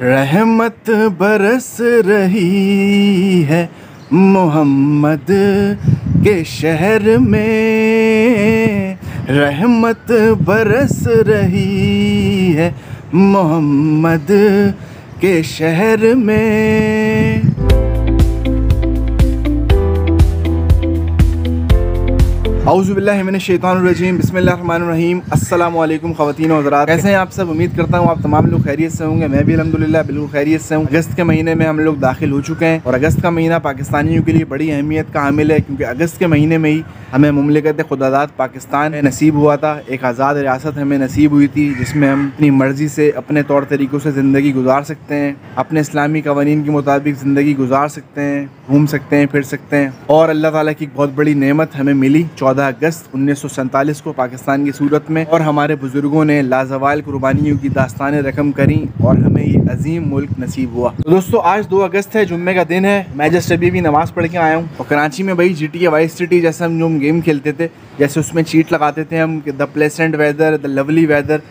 रहमत बरस रही है मोहम्मद के शहर में, रहमत बरस रही है मोहम्मद के शहर में। औज़ुबिल्लाहि मिनश्शैतानिर्रजीम, बिस्मिल्लाहिर्रहमानिर्रहीम। अस्सलामु अलैकुम ख़वातीन व हज़रात, कैसे हैं आप सब? उम्मीद करता हूँ आप तमाम लोग खैरियत से होंगे। मैं भी अल्हम्दुलिल्लाह बिल्कुल खैरियत से हूँ। अगस्त के महीने में हम लोग दाखिल हो चुके हैं और अगस्त का महीना पाकिस्तानियों के लिए बड़ी अहमियत का हामिल है, क्योंकि अगस्त के महीने में ही हमें मुमलिकत खुदादाद पाकिस्तान नसीब हुआ था। एक आज़ाद रियासत हमें नसीब हुई थी जिसमें हम अपनी मर्ज़ी से अपने तौर तरीक़ों से ज़िंदगी गुजार सकते हैं, अपने इस्लामी क़वानीन के मुताबिक ज़िंदगी गुजार सकते हैं, घूम सकते हैं, फिर सकते हैं। और अल्लाह ताला की एक बहुत बड़ी नेमत हमें मिली 14 अगस्त 1947 को पाकिस्तान की सूरत में, और हमारे बुजुर्गों ने लाजवाल कुर्बानियों की दास्तानें रकम करी और हमें ये अजीम मुल्क नसीब हुआ। तो दोस्तों आज 2 अगस्त है, जुम्मे का दिन है। मैं जस्ट अभी भी नमाज़ पढ़ के आया हूँ और कराची में भाई GTA वाइस सिटी जैसे हम जो गेम खेलते थे, जैसे उसमें चीट लगाते थे हम, the pleasant weather, the lovely weather,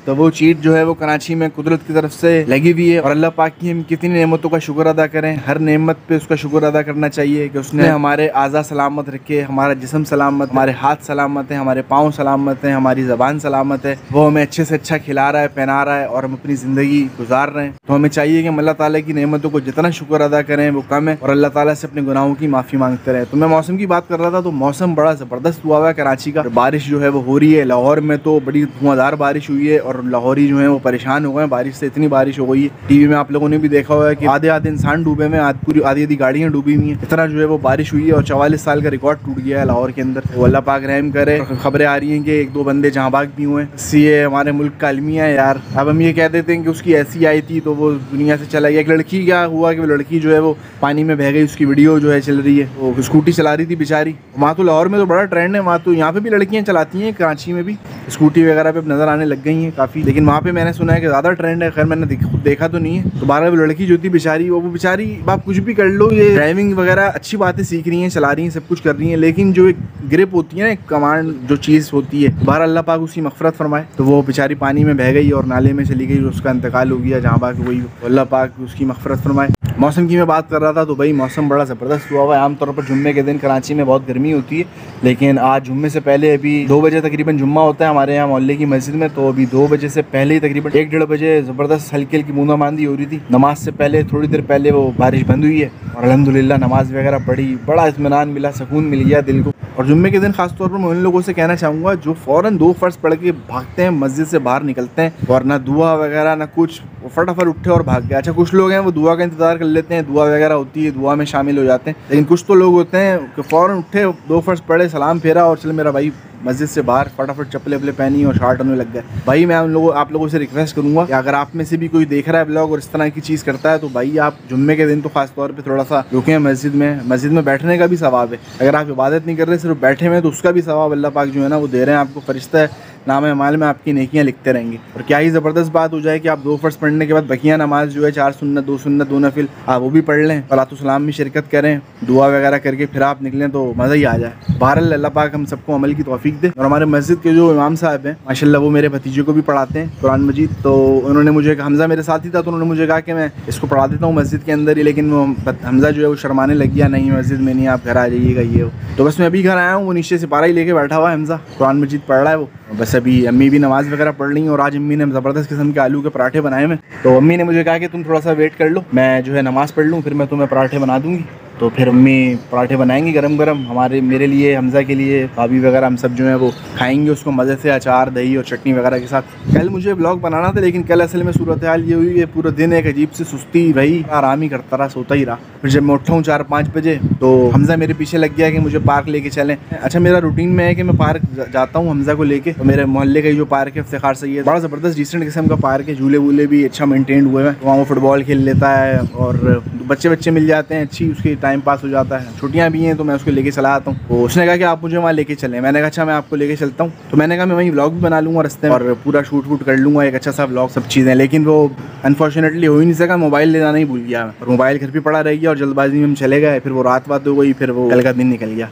तो वो चीट जो है वो कराची में कुदरत की तरफ से लगी हुई है। और अल्लाह पाक की हम कितनी नेमतों का शुक्र अदा करें। हर नेमत पे उसका शुक्र अदा करना चाहिए कि उसने हमारे आज़ा सलामत रखे, हमारा जिस्म सलामत, हमारे हाथ सलामत है, हमारे पाँव सलामत हैं, हमारी ज़बान सलामत है। वो हमें अच्छे से अच्छा खिला रहा है, पहना रहा है और हम अपनी ज़िंदगी गुजार रहे हैं। तो हमें चाहिए कि हम अल्लाह ताला की नेमतों को जितना शुक्र अदा करें वो कम है, और अल्लाह ताला से अपने गुनाहों की माफ़ी मांगते रहें। तो मैं मौसम की बात कर रहा था, तो मौसम बड़ा ज़बरदस्त हुआ है कराची का। बारिश जो है वो हो रही है। लाहौर में तो बड़ी धुआंधार बारिश हुई है और लाहौरी जो है वो परेशान हो गए बारिश से। इतनी बारिश हो गई है, टीवी में आप लोगों ने भी देखा हुआ है कि आधे इंसान डूबे में, पूरी आधी गाड़ियाँ डूबी हुई हैं। इतना जो है वो बारिश हुई है और 44 साल का रिकॉर्ड टूट गया है लाहौर के अंदर। वो अल्लाह पाक रहम करे। खबरें आ रही हैं कि 1-2 बंदे जहाँ भाग भी हुए हैं। ये हमारे मुल्क का अलमिया है यार। अब हम ये कह देते हैं कि उसकी ऐसी आई थी तो वो दुनिया से चला गया। एक लड़की क्या हुआ कि वो लड़की जो है वो पानी में बह गई, उसकी वीडियो जो है चल रही है। वो स्कूटी चला रही थी बेचारी। वहाँ तो लाहौर में तो बड़ा ट्रेंड है, वहाँ तो यहाँ पे भी लड़कियाँ चलाती हैं, कराची में भी स्कूटी वगैरह पे नज़र आने लग गई हैं काफ़ी, लेकिन वहाँ पे मैंने सुना है कि ज़्यादा ट्रेंड है। खैर मैंने खुद देखा तो नहीं है। तो 12 लड़की जो थी बेचारी, वो बेचारी आप कुछ भी कर लो, ये ड्राइविंग वगैरह अच्छी बातें सीख रही हैं, चला रही हैं, सब कुछ कर रही हैं, लेकिन जो एक ग्रिप होती है ना, एक कमांड जो चीज़ होती है, बाहर अल्लाह पाक उसकी मग़फ़िरत फरमाए। तो वो बेचारी पानी में बह गई और नाले में चली गई, उसका इंतकाल हो गया जहाँ पाक वही, अल्लाह पाक उसकी मग़फ़िरत फरमाए। मौसम की मैं बात कर रहा था तो भाई मौसम बड़ा ज़बरदस्त हुआ हुआ है। आमतौर पर जुम्मे के दिन कराची में बहुत गर्मी होती है, लेकिन आज जुम्मे से पहले अभी 2 बजे तकरीबन जुम्मा होता है हमारे यहाँ मोहल्ले की मस्जिद में। तो अभी 2 बजे से पहले ही तकरीबन 1-1.5 बजे ज़बरदस्त हल्की हल्की बूंदाबांदी हो रही थी। नमाज से पहले थोड़ी देर पहले वो बारिश बंद हुई है और अल्हम्दुलिल्लाह नमाज वगैरह पढ़ी, बड़ा इत्मीनान मिला, सुकून मिल गया दिल को। और जुम्मे के दिन खासतौर पर मैं उन लोगों से कहना चाहूँगा जो फ़ौरन 2 फ़र्ज़ पढ़ के भागते हैं, मस्जिद से बाहर निकलते हैं और ना दुआ वगैरह ना कुछ, वो फटाफट उठे और भाग गए। अच्छा कुछ लोग हैं वो दुआ का इंतज़ार कर लेते हैं, दुआ वगैरह होती है, दुआ में शामिल हो जाते हैं, लेकिन कुछ तो लोग होते हैं कि फ़ौरन उठे, 2 फ़र्ज़ पढ़े, सलाम फेरा और चल मेरा भाई मस्जिद से बाहर फटाफट चप्पलें वप्पलें पहनी और शॉर्ट होने लग गए। भाई मैं आप लोगों से रिक्वेस्ट करूँगा कि अगर आप में से भी कोई देख रहा है ब्लॉग और इस तरह की चीज़ करता है तो भाई आप जुम्मे के दिन तो खास तौर पे थोड़ा सा रुकें मस्जिद में बैठने का भी सवाब है। अगर आप इबादत नहीं कर रहे, सिर्फ बैठे हुए, तो उसका भी सवाब अल्लाह पाक जो है ना वो दे रहे हैं आपको। फरिश्ता है, नाम माल में आपकी नेकियां लिखते रहेंगे। और क्या ही ज़बरदस्त बात हो जाए कि आप 2 फ़र्ज़ पढ़ने के बाद बकिया नमाज जो है 4 सुन्नत 2 नफिल आप वो भी पढ़ लें, सलातो सलाम में शिरकत करें, दुआ वगैरह करके फिर आप निकलें तो मज़ा ही आ जाए। बहरहाल अल्लाह पाक हम सबको अमल की तौफीक दे। और हमारे मस्जिद के जो इमाम साहब हैं माशाल्लाह, वो मेरे भतीजे को भी पढ़ाते हैं कुरान मजीद। तो उन्होंने मुझे, हमज़ा मेरे साथ ही था, तो उन्होंने मुझे कहा कि मैं इसको पढ़ा देता हूँ मस्जिद के अंदर ही, लेकिन वो हमज़ा जो है वो शर्माने लग गया, नहीं मस्जिद में नहीं, आप घर आ जाइएगा ये। तो बस मैं अभी घर आया हूँ, वो नीचे सिपारा ही लेके बैठा हुआ है, हमज़ा कुरान मजीद पढ़ रहा है वो। बस अभी अम्मी भी नमाज़ वगैरह पढ़ रही हैं और आज अम्मी ने ज़बरदस्त किस्म के आलू के पराठे बनाए हैं। तो अम्मी ने मुझे कहा कि तुम थोड़ा सा वेट कर लो, मैं जो है नमाज़ पढ़ लूँ, फिर मैं तुम्हें पराठे बना दूँगी। तो फिर अम्मी पराठे बनाएंगी गरम गरम मेरे लिए, हमज़ा के लिए, भाभी वगैरह हम सब जो है वो खाएंगे उसको मज़े से, अचार दही और चटनी वगैरह के साथ। कल मुझे ब्लॉग बनाना था, लेकिन कल असल में सूरत हाल ये हुई है, पूरा दिन एक अजीब सी सुस्ती रही, आराम ही करता रहा, सोता ही रहा। फिर जब मैं उठा हूँ 4-5 बजे तो हमज़ा मेरे पीछे लग गया कि मुझे पार्क लेके चलें। अच्छा मेरा रूटीन में है कि मैं पार्क जाता हूँ हमज़ा को लेके। तो मेरे मोहल्ले का जो पार्क है इफ्तिखार सैयद, बड़ा ज़बरदस्त डिसेंट किस्म का पार्क है, झूले वूले भी अच्छा मेंटेन हुए हैं। वहाँ वो फुटबॉल खेल लेता है और बच्चे मिल जाते हैं, अच्छी उसकी टाइम पास हो जाता है। छुट्टियाँ भी हैं तो मैं उसको लेके चला आता हूँ। तो उसने कहा कि आप मुझे वहाँ लेके चलें। मैंने कहा अच्छा मैं आपको लेके चलता हूँ। तो मैंने कहा मैं वहीं व्लॉग भी बना लूँगा रास्ते में और पूरा शूट वूट कर लूँगा, एक अच्छा सा व्लॉग, सब चीज़ें। लेकिन वो अनफॉर्चुनेटली हो ही नहीं सका, मोबाइल ले जाना ही भूल गया और मोबाइल घर पर पड़ा रह गया और जल्दबाजी में हम चले गए। फिर वो रात हो गई, फिर वो कल का दिन निकल गया।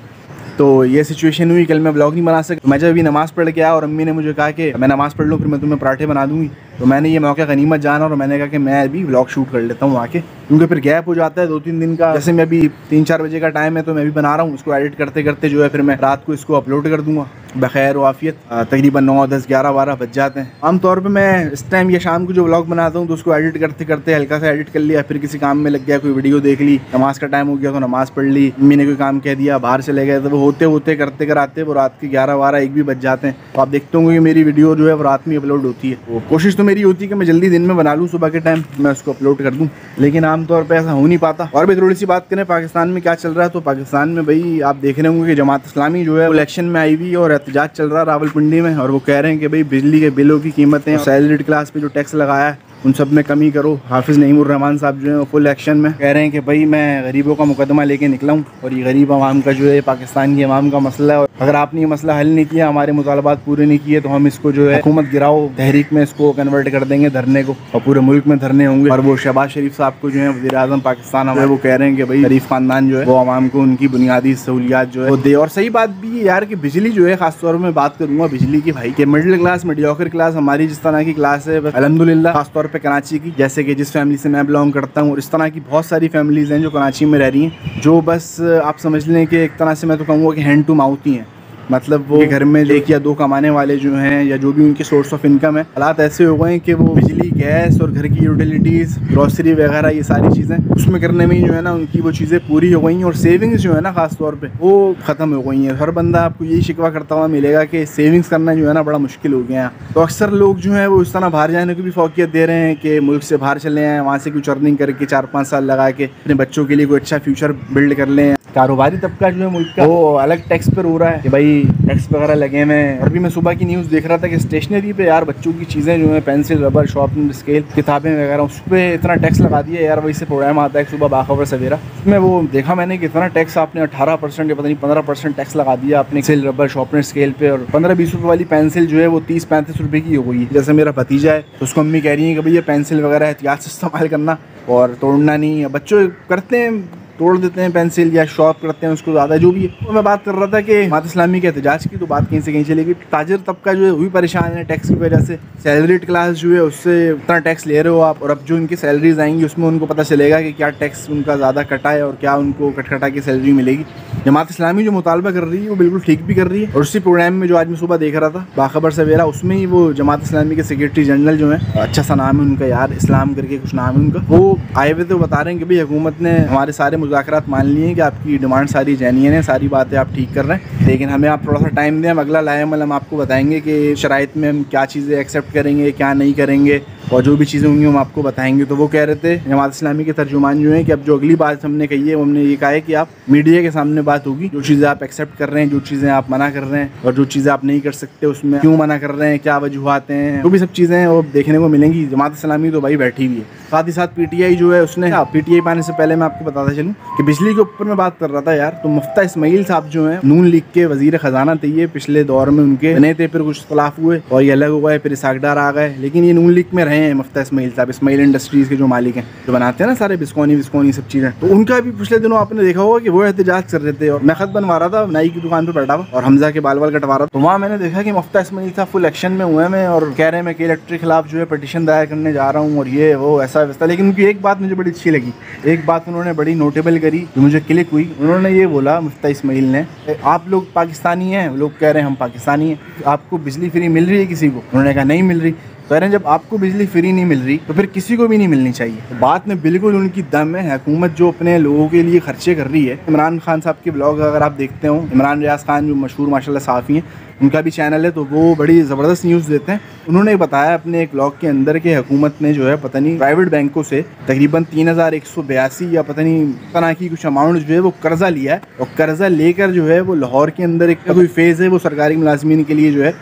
तो ये सिचुएशन हुई, कल मैं ब्लॉग नहीं बना सका। मैं जब अभी नमाज़ पढ़ के आया और अम्मी ने मुझे कहा कि मैं नमाज़ पढ़ लूँ फिर मैं तुम्हें पराठे बना दूँगी, तो मैंने ये मौका गनीमत जाना और मैंने कहा कि मैं अभी व्लॉग शूट कर लेता हूँ आके, क्योंकि फिर गैप हो जाता है 2-3 दिन का। जैसे मैं अभी 3-4 बजे का टाइम है तो मैं भी बना रहा हूँ, उसको एडिट करते करते जो है फिर मैं रात को इसको अपलोड कर दूंगा बखैर वाफियत। तकरीबन 9, 10, 11, 12 बज जाते हैं। आमतौर पे मैं इस टाइम या शाम को जो व्लॉग बनाता हूँ तो उसको एडिट करते करते हल्का सा एडिट कर लिया, फिर किसी काम में लग गया, कोई वीडियो देख ली, नमाज का टाइम हो गया तो नमाज पढ़ ली, मम्मी ने कोई काम कह दिया, बाहर चले गए, तो वो होते होते करते कराते वो रात के 11, 12, 1 भी बज जाते हैं। तो आप देखते होंगे कि मेरी वीडियो जो है वो रात में अपलोड होती है। तो कोशिश तो मेरी होती है कि मैं जल्दी दिन में बना लूँ, सुबह के टाइम मैं उसको अपलोड कर दूँ, लेकिन आमतौर पर ऐसा हो नहीं पाता। और भी थोड़ी सी बात करें पाकिस्तान में क्या चल रहा है, तो पाकिस्तान में भाई आप देख रहे होंगे कि जमात इस्लामी जो है वो इलेक्शन में आई हुई और एहतजाज चल रहा है रावलपिंडी में, और वो कह रहे हैं कि भाई बिजली के बिलों की कीमतें, सैलरीड क्लास पे जो टैक्स लगाया है उन सब में कमी करो। हाफिज़ नईमुर रहमान साहब जो है फुल एक्शन में कह रहे हैं कि भाई मैं गरीबों का मुकदमा लेके निकला हूँ और ये गरीब आवाम का जो है पाकिस्तान की आवाम का मसला है, और अगर आपने ये मसला हल नहीं किया, हमारे मुतालबात पूरे नहीं किए, तो हम इसको जो है हुकूमत गिराओ तहरीक में इसको कन्वर्ट कर देंगे धरने को, और पूरे मुल्क में धरने होंगे। और वो शहबाज शरीफ साहब को जो है वज़ीर आज़म पाकिस्तान हमारे वो कह रहे हैं कि भाई शरीफ खानदान जो है वो आवाम को उनकी बुनियादी सहूलियात जो है वो दे। और सही बात भी है यार कि बिजली जो है, खासतौर में बात करूँगा बिजली की भाई, कि मिडिल क्लास, मीडियोकर क्लास हमारी जिस तरह की क्लास है अल्हम्दुलिल्लाह, खासतौर पर कराची की, जैसे कि जिस फैमिली से मैं बिलोंग करता हूँ, और इस तरह की बहुत सारी फैमिलीज़ हैं जो कराची में रह रही हैं, जो बस आप समझ लें कि एक तरह से मैं तो कहूँगा कि हैंड टू माउथ ही हैं। मतलब वो घर में 1 या 2 कमाने वाले जो हैं या जो भी उनके सोर्स ऑफ इनकम है, हालात ऐसे हो गए हैं कि वो बिजली, गैस और घर की यूटिलिटीज़, ग्रॉसरी वगैरह ये सारी चीज़ें उसमें करने में ही जो है ना उनकी वो चीज़ें पूरी हो गई हैं, और सेविंग्स जो है ना ख़ास तौर पे वो ख़त्म हो गई हैं। हर बंदा आपको यही शिकवा करता हुआ मिलेगा कि सेविंग्स करना जो है ना बड़ा मुश्किल हो गया है। तो अक्सर लोग जो हैं वो इस तरह बाहर जाने की भी फोकियत दे रहे हैं कि मुल्क से बाहर चले आएँ, वहाँ से कुछ अर्निंग करके 4-5 साल लगा के अपने बच्चों के लिए कोई अच्छा फ्यूचर बिल्ड कर लें। कारोबारी तबका जो है मुल्क का वो अलग टैक्स पर हो रहा है कि भाई टैक्स वगैरह लगे हुए हैं। और भी मैं सुबह की न्यूज़ देख रहा था कि स्टेशनरी पे यार बच्चों की चीज़ें जो है पेंसिल, रबर, शार्पनर, स्केल, किताबें वगैरह, उस पर इतना टैक्स लगा दिया यार। वही से प्रोग्राम आता है सुबह बाखबर सवेरा, उसमें वो देखा मैंने कि इतना टैक्स आपने 18% या पता नहीं 15% टैक्स लगा दिया अपने पेंसिल, रबर, शार्पनर, स्केल पे। और 15-20 रुपये वाली पेंसिल जो है वो 30-35 रुपये की हो गई है। जैसे मेरा भतीजा है तो उसको अम्मी कह रही है कि भाई ये पेंसिल वगैरह एहतियात से इस्तेमाल करना और तोड़ना नहीं। बच्चों करते हैं, तोड़ देते हैं पेंसिल या शॉप करते हैं उसको ज़्यादा, जो भी है। तो मैं बात कर रहा था कि जमात इस्लामी के एहतजाज की, तो बात कहीं से कहीं चलेगी। ताजर तबका जो है वो भी परेशान है टैक्स की वजह से। सैलरीड क्लास जो है उससे इतना टैक्स ले रहे हो आप, और अब जो उनकी सैलरीज आएंगी उसमें उनको पता चलेगा कि क्या टैक्स उनका ज़्यादा कटा है और क्या उनको कटा की सैलरी मिलेगी। जमात इस्लामी जो मुतालबा कर रही है वो बिल्कुल ठीक भी कर रही है। और उसी प्रोग्राम में जो आज मैं सुबह देख रहा था बाखबर सवेरा, उसमें ही वो जमात इस्लामी के सेक्रेटरी जनरल जो है, अच्छा सा नाम है उनका यार, इस्लाम करके कुछ नाम है उनका, वो आए हुए थे, बता रहे हैं कि भाई हुकूमत ने हमारे सारे मुज़ाकरात मान लिए कि आपकी डिमांड सारी जेन्युइन है, सारी बातें आप ठीक कर रहे हैं, लेकिन हमें आप थोड़ा सा टाइम दें, हम अगला लाएमल हम आपको बताएंगे कि शराइत में हम क्या चीज़ें एक्सेप्ट करेंगे, क्या नहीं करेंगे, और जो भी चीज़ें होंगी हम आपको बताएंगे। तो वो कह रहे थे जमात इस्लामी के तर्जुमान जो है कि अब जो अगली बात हमने कही है वो हमने ये कहा है कि आप मीडिया के सामने बात होगी, जो चीज़ें आप एक्सेप्ट कर रहे हैं, जो चीज़ें आप मना कर रहे हैं, और जो चीज़ें आप नहीं कर सकते उसमें क्यों मना कर रहे हैं, क्या वजूहात हैं, जो भी सब चीज़ें वो देखने को मिलेंगी। जमात इस्लामी तो भाई बैठी हुई है। साथ ही साथ पीटीआई जो है उसने, पीटीआई पाने से पहले मैं आपको बताता चलूँ कि बिजली के ऊपर मैं बात कर रहा था यार, तो मुफ्ता इस्माइल साहब जो हैं नून लीग के वजीर ख़जाना थे, ये पिछले दौर में उनके बने थे, फिर कुछ इख्तलाफ हुए और ये अलग हो गए, फिर इसाकडार आ गए, लेकिन ये नून लीग में रहे हैं मुफ्ता इस्माइल साहब। इस्माइल इंडस्ट्रीज़ के जो मालिक हैं, जो बनाते हैं ना सारे बिस्कोनी सब चीज़ें, तो उनका भी पिछले दिनों आपने देखा होगा कि वो एहतजाज कर रहे थे। और मैं ख़त बनवा रहा था, नाई की दुकान पर बैठा हुआ और हमजा के बाल कटवा रहा था, तो वहाँ मैंने देखा कि मुफ्ता इस्माइल साहब फुल एक्शन में हुए हैं और कह रहे हैं मैं KLCT के खिलाफ जो है पटिशन दायर करने जा रहा हूँ और ये वो ऐसा वैसा। लेकिन उनकी एक बात मुझे बड़ी अच्छी लगी, एक बात उन्होंने बड़ी नोटेबल करी जो मुझे क्लिक हुई। उन्होंने ये बोला मुफ्ता इस्माइल ने, आप लोग पाकिस्तानी हैं, लोग कह रहे हैं हम पाकिस्तानी हैं, आपको बिजली फ्री मिल रही है किसी को? उन्होंने कहा नहीं मिल रही। कह रहे हैं जब आपको बिजली फ्री नहीं मिल रही तो फिर किसी को भी नहीं मिलनी चाहिए। तो बात में बिल्कुल उनकी दम है। हुकूमत जो अपने लोगों के लिए खर्चे कर रही है, इमरान खान साहब के ब्लॉग अगर आप देखते हो, इमरान रियाज खान जो मशहूर माशाल्लाह सहाफ़ी हैं, उनका भी चैनल है, तो वो बड़ी ज़बरदस्त न्यूज़ देते हैं। उन्होंने बताया अपने एक ब्लॉग के अंदर कि हुकूमत ने जो है पता नहीं प्राइवेट बैंकों से तकरीबन 3182 या पता नहीं तरह की कुछ अमाउंट जो है वो कर्जा लिया है, और कर्जा लेकर जो है वो लाहौर के अंदर एक कोई फेज़ है वो सरकारी मुलाजमीन के लिए जो है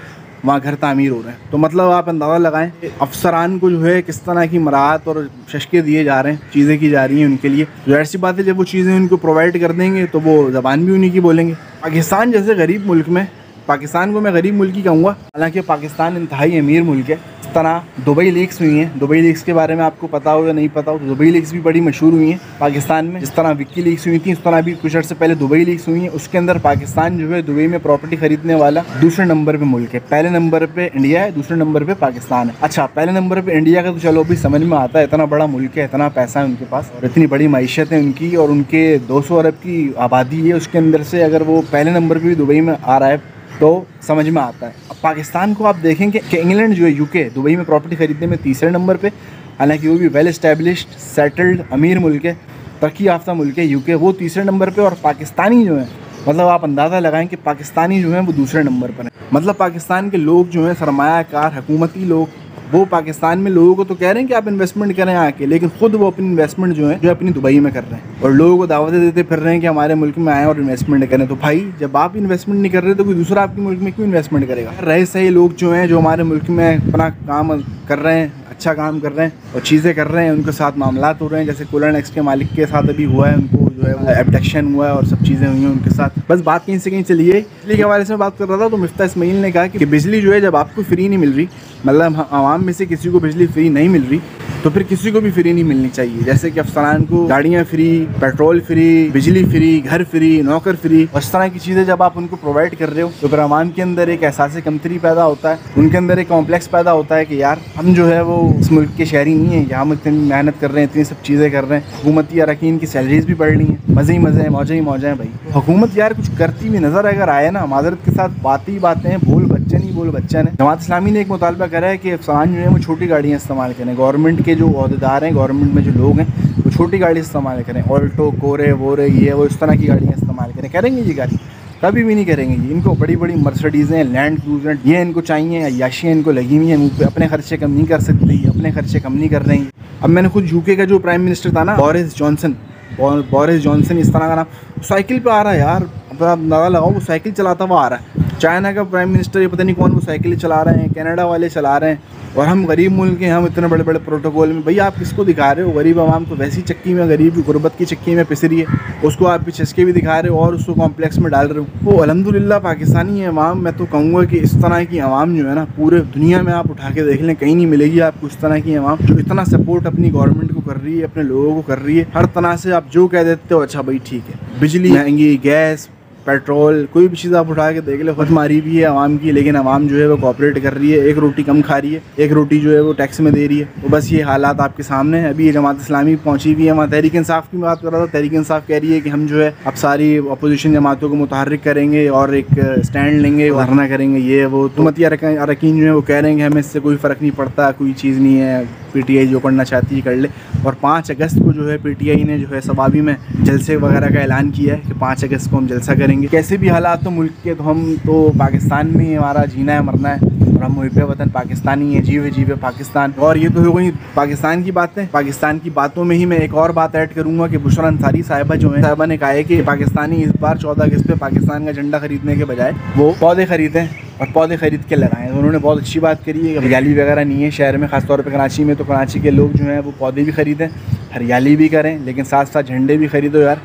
वहाँ घर तामीर हो रहे हैं। तो मतलब आप अंदाज़ा लगाएं अफसरान को जो है किस तरह की मराहत और शशके दिए जा रहे हैं, चीज़ें की जा रही हैं उनके लिए। जो ऐसी बात है जब वो चीज़ें उनको प्रोवाइड कर देंगे तो वो ज़बान भी उन्हीं की बोलेंगे। पाकिस्तान जैसे गरीब मुल्क में, पाकिस्तान को मैं गरीब मुल्क ही कहूँगा, हालांकि पाकिस्तान इंतहाई अमीर मुल्क है, तरह दुबई लीक्स हुई हैं, दुबई लीक्स के बारे में आपको पता हो या नहीं पता हो, तो दुबई लीक्स भी बड़ी मशहूर हुई हैं पाकिस्तान में। जिस तरह विक्की लीक्स हुई थी, उस तरह भी कुछ अर्से पहले दुबई लीक्स हुई हैं। उसके अंदर पाकिस्तान जो है दुबई में प्रॉपर्टी खरीदने वाला दूसरे नंबर पे मुल्क है। पहले नंबर पे इंडिया है, दूसरे नंबर पे पाकिस्तान है। अच्छा, पहले नंबर पे इंडिया का तो चलो अभी समझ में आता है, इतना बड़ा मुल्क है, इतना पैसा है उनके पास और इतनी बड़ी मईशत है उनकी, और उनके 200 अरब की आबादी है। उसके अंदर से अगर वो पहले नंबर पर भी दुबई में आ रहा है तो समझ में आता है। अब पाकिस्तान को आप देखेंगे कि इंग्लैंड जो है, यूके, दुबई में प्रॉपर्टी खरीदने में तीसरे नंबर पे, हालांकि वो भी वेल एस्टेब्लिश्ड सेटल्ड अमीर मुल्क है, तरक्की याफ्ता मुल्क है यूके, वो तीसरे नंबर पे। और पाकिस्तानी जो है, मतलब आप अंदाज़ा लगाएं कि पाकिस्तानी जो है वो दूसरे नंबर पर है। मतलब पाकिस्तान के लोग जो हैं, सरमायाकार हुकूमती लोग, वो पाकिस्तान में लोगों को तो कह रहे हैं कि आप इन्वेस्टमेंट करें आके, लेकिन खुद वो अपनी इन्वेस्टमेंट जो है अपनी दुबई में कर रहे हैं और लोगों को दावतें देते फिर रहे हैं कि हमारे मुल्क में आएँ और इन्वेस्टमेंट करें। तो भाई, जब आप इन्वेस्टमेंट नहीं कर रहे तो कोई दूसरा आपके मुल्क में क्यों इन्वेस्टमेंट करेगा? रहे सही लोग जो हैं, जो हमारे मुल्क में अपना काम कर रहे हैं, अच्छा काम कर रहे हैं और चीज़ें कर रहे हैं, उनके साथ मामलात हो रहे हैं। जैसे कूलर नेक्स्ट के मालिक के साथ अभी हुआ है, उनको जो है वो एब्डक्शन हुआ है और सब चीज़ें हुई हैं उनके साथ। बस बात कहीं से कहीं चली है। बिजली के हवाले से मैं बात कर रहा था, तो मिफ्ता इस्माइल ने कहा कि बिजली जो है जब आपको फ्री नहीं मिल रही, मतलब आवाम में से किसी को बिजली फ्री नहीं मिल रही, तो फिर किसी को भी फ्री नहीं मिलनी चाहिए। जैसे कि अफसरान को गाड़ियाँ फ्री, पेट्रोल फ्री, बिजली फ्री, घर फ्री, नौकर फ्री, इस तरह की चीज़ें जब आप उनको प्रोवाइड कर रहे हो तो फिर आवाम के अंदर एक एहसास कमतरी पैदा होता है, उनके अंदर एक कॉम्प्लेक्स पैदा होता है कि यार हम जो है वो इस मुल्क के शहरी नहीं है, हम इतनी मेहनत कर रहे हैं, इतनी सब चीज़ें कर रहे हैं, हुकूमती अरकान की सैलरीज भी बढ़ रही हैं, मज़े ही मज़े हैं, मौजें ही मौजें हैं। भाई, हुकूमत यार कुछ करती हुई नज़र अगर आए ना, माजरत के साथ बातें ही बातें हैं, बोल बच्चे नहीं बोल बच्चा ने। जमात इस्लामी ने एक मुतालबा करा है कि अफसरान जो है वो छोटी गाड़ियाँ इस्तेमाल करें। गवर्नमेंट के जो ओहदेदार हैं, गवर्नमेंट में जो लोग हैं, वो छोटी गाड़ी इस्तेमाल करें, ऑल्टो, कोरे वोरे, ये वो इस तरह की गाड़ियाँ इस्तेमाल करें। करेंगे ये गाड़ी? कभी भी नहीं करेंगे जी। इनको बड़ी बड़ी मर्सिडीज़ें, लैंड क्रूज़र, ये इनको चाहिए, अय्याशियाँ इनको लगी हुई हैं मुँह पे। अपने खर्चे कम नहीं कर सकती, अपने खर्चे कम नहीं कर रही हैं। अब मैंने खुद यूके का जो प्राइम मिनिस्टर था ना, बोरिस जॉनसन, इस तरह का नाम, साइकिल पे आ रहा है यार। अब आप अंदाज़ा लगाओ, वो साइकिल चलाता हुआ आ रहा है। चाइना का प्राइम मिनिस्टर, ये पता नहीं कौन, वो साइकिल चला रहे हैं, कनाडा वाले चला रहे हैं, और हम गरीब मुल्क हैं, हम इतने बड़े बड़े प्रोटोकॉल में। भैया आप किसको दिखा रहे हो? गरीब आवाम तो वैसी चक्की में, गरीब गुरबत की चक्की में पिस रही है, उसको आप भी चस्के भी दिखा रहे हो और उसको कॉम्प्लेक्स में डाल रहे हो। वो अल्हम्दुलिल्लाह पाकिस्तानी अवाम, मैं तो कहूँगा कि इस तरह की अवाम जो है ना, पूरे दुनिया में आप उठा के देख लें, कहीं नहीं मिलेगी आपको इस तरह की अवाम जो इतना सपोर्ट अपनी गवर्नमेंट को कर रही है, अपने लोगों को कर रही है। हर तरह से आप जो कह देते हो, अच्छा भाई ठीक है, बिजली महंगी, गैस, पेट्रोल, कोई भी चीज़ आप उठा के देख लो, खुद मारी भी है आवाम की, लेकिन आवाम जो है वो कोऑपरेट कर रही है। एक रोटी कम खा रही है, एक रोटी जो है वो टैक्स में दे रही है। तो बस ये हालात आपके सामने है। अभी ये जमात इस्लामी पहुंची हुई है वहाँ। तहरीक इंसाफ की बात कर रहा था, तहरीक इंसाफ कह रही है कि हम जो है अब सारी अपोजिशन जमातों को मुतहर्रिक करेंगे और एक स्टैंड लेंगे, धरना करेंगे, ये वो। हुकूमती अरकान जो है वो कह रहे हैं कि हमें इससे कोई फ़र्क नहीं पड़ता, कोई चीज़ नहीं है, PTI जो करना चाहती है कर ले। और 5 अगस्त को जो है PTI ने जो है सबाबी में जलसे वगैरह का ऐलान किया है कि 5 अगस्त को हम जलसा करेंगे। कैसे भी हालात तो मुल्क के, तो हम तो पाकिस्तान में ही हमारा जीना है, मरना है, और हम मुहिब वतन पाकिस्तानी है, जीवे पाकिस्तान। और ये तो हो गई पाकिस्तान की बातें। पाकिस्तान की बातों में ही मैं एक और बात ऐड करूँगा कि बुशरा अंसारी साहिबा जो है, साहिबा ने कहा है कि पाकिस्तानी इस बार 14 अगस्त पे पाकिस्तान का झंडा खरीदने के बजाय वो पौधे खरीदें और पौधे खरीद के लगाएं। तो उन्होंने बहुत अच्छी बात करी है कि हरियाली वगैरह नहीं है शहर में, ख़ासतौर पे कराची में, तो कराची के लोग जो हैं वो पौधे भी ख़रीदें, हरियाली भी करें, लेकिन साथ साथ झंडे भी ख़रीदो यार।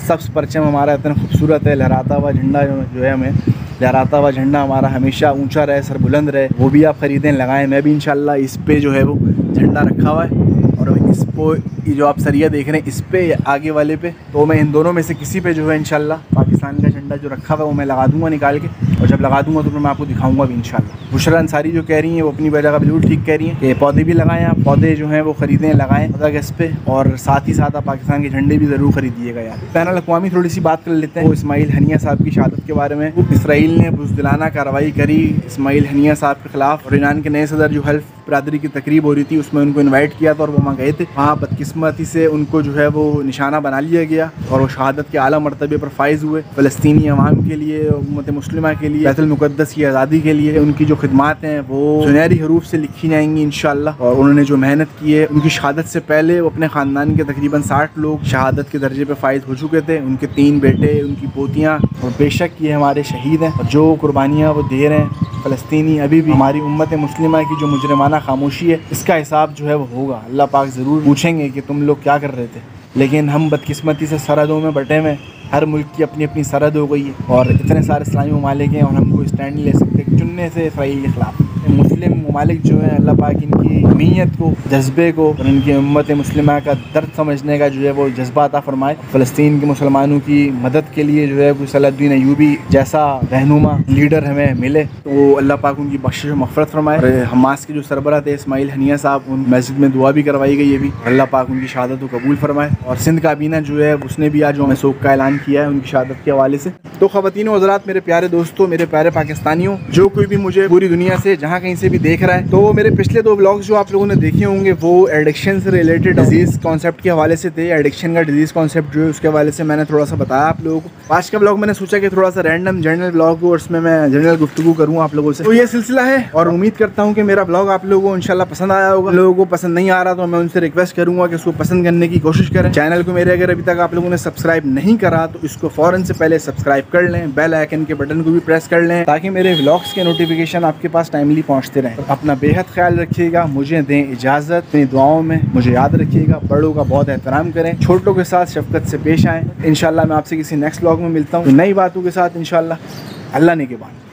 सब्ज़ परचम हमारा इतना खूबसूरत है, लहराता हुआ झंडा जो है, हमें लहराता हुआ झंडा हमारा हमेशा ऊंचा रहे, सर बुलंद रहे, वो भी आप ख़रीदें, लगाएं। मैं भी इंशाल्लाह इस पे जो है वो झंडा रखा हुआ है, और इसको ये जो आप सरिया देख रहे हैं इस पे आगे वाले पे, तो मैं इन दोनों में से किसी पे जो है इंशाल्लाह पाकिस्तान का झंडा जो रखा हुआ है वो मैं लगा दूंगा निकाल के, और जब लगा दूंगा तो फिर मैं आपको दिखाऊंगा भी इंशाल्लाह। बुशरा अंसारी जो कह रही हैं वो अपनी जगह बिल्कुल ठीक कह रही हैं कि पौधे भी लगाएं, आप पौधे जो हैं वो ख़रीदें, लगाएं 15 अगस्त पे, और साथ ही साथ आप पाकिस्तान के झंडे भी ज़रूर ख़रीदिएगा यार। बैनुल अक़वामी थोड़ी सी बात कर लेते हैं, वो इस्माइल हनिया साहब की शहादत के बारे में। इसराइल ने बुज़दिलाना कार्रवाई करी इस्माइल हनिया साहब के ख़िलाफ़, और ईरान के नए सदर जो हल्फ बरादरी की तकरीब हो रही थी उसमें उनको इन्वाइट किया था और वो वहाँ गए थे। वहाँ बदकिस्मती से उनको जो है वो निशाना बना लिया गया और वो शहादत के आला मरतबे पर फाइज हुए। फ़लस्तीनी अवाम के लिए, उम्मत मुस्लिमा के लिए, बैतुल मुक़द्दस की आज़ादी के लिए उनकी जो खिदमात हैं वो सुनहरी हरूफ से लिखी जाएंगी इंशाअल्लाह। और उन्होंने जो मेहनत की है, उनकी शहादत से पहले वो अपने ख़ानदान के तकरीबन 60 लोग शहादत के दर्जे पर फाइज हो चुके थे, उनके 3 बेटे, उनकी पोतियाँ, और बेशक ये हमारे शहीद हैं और जो कुर्बानियाँ वो दे रहे हैं फ़लस्तीनी। अभी भी हमारी उम्मत मुस्लिमा की जो मुजरिमाना खामोशी है, इसका हिसाब जो है वो होगा। अल्लाह पाक ज़रूर पूछेंगे कि तुम लोग क्या कर रहे थे, लेकिन हम बदकिस्मती से सरहदों में बटे हुए, हर मुल्क की अपनी अपनी सरहद हो गई है और इतने सारे इस्लामी ममालिक हैं और हम कोई स्टैंड नहीं ले सकते चुनने से इसराइल के ख़िलाफ़। मुस्लिम मुस्लिम ममालिक जो है अल्लाह पाक इनकी नीयत को, जज्बे को और इनकी उम्मत मुस्लिमा का दर्द समझने का जो है वो जज्बा अता फरमाए। फ़लस्तीन के मुसलमानों की मदद के लिए जो है कोई सलाहुद्दीन अय्यूबी जैसा रहनुमा लीडर हमें मिले तो अल्लाह पाक उनकी बख्शिश और मग़फ़िरत फरमाए। और हमास के जो सरबराह थे इस्माइल हनिया साहब, उन मस्जिद में दुआ भी करवाई गई है भी, अल्लाह पाक उनकी शहादत को कबूल फरमाए। और सिंध काबीना जो है उसने भी आज जो शोक का ऐलान किया है उनकी शहादत के हवाले से। तो ख़वातीन व हज़रात, मेरे प्यारे दोस्तों, मेरे प्यारे पाकिस्तानियों, जो कोई भी मुझे पूरी दुनिया से जहाँ कहीं से भी देख रहा है, तो मेरे पिछले 2 व्लॉग्स जो आप लोगों ने देखे होंगे वो एडिक्शन से रिलेटेड डिजीज़ कॉन्सेप्ट के हवाले से थे। एडिक्शन का डिजीज़ कॉन्सेप्ट जो है उसके हवाले से मैंने थोड़ा सा बताया आप लोगों को। आज का व्लॉग मैंने सोचा कि थोड़ा सा रैंडम जनरल व्लॉग हो और उसमें मैं जनरल गुफ्तगू करूँ आप लोगों से। तो ये सिलसिला है और उम्मीद करता हूँ कि मेरा व्लॉग आप लोगों को इंशाल्लाह पसंद आया होगा। लोगों को पसंद नहीं आ रहा तो मैं उनसे रिक्वेस्ट करूँगा कि उसको पसंद करने की कोशिश करें। चैनल को मेरे अगर अभी तक आप लोगों ने सब्सक्राइब नहीं करा तो इसको फ़ौरन से पहले सब्सक्राइब कर लें, बेल आइकन के बटन को भी प्रेस कर लें ताकि मेरे व्लॉग्स के नोटिफिकेशन आपके पास टाइमली पहुँचते रहें। तो अपना बेहद ख्याल रखिएगा, मुझे दें इजाज़त, अपनी दुआओं में मुझे याद रखिएगा, बड़ों का बहुत एहतराम करें, छोटों के साथ शफ़क़त से पेश आएँ। इंशाल्लाह मैं आपसे किसी नेक्स्ट व्लॉग में मिलता हूँ नई बातों के साथ इंशाल्लाह। अल्लाह ने के बाद।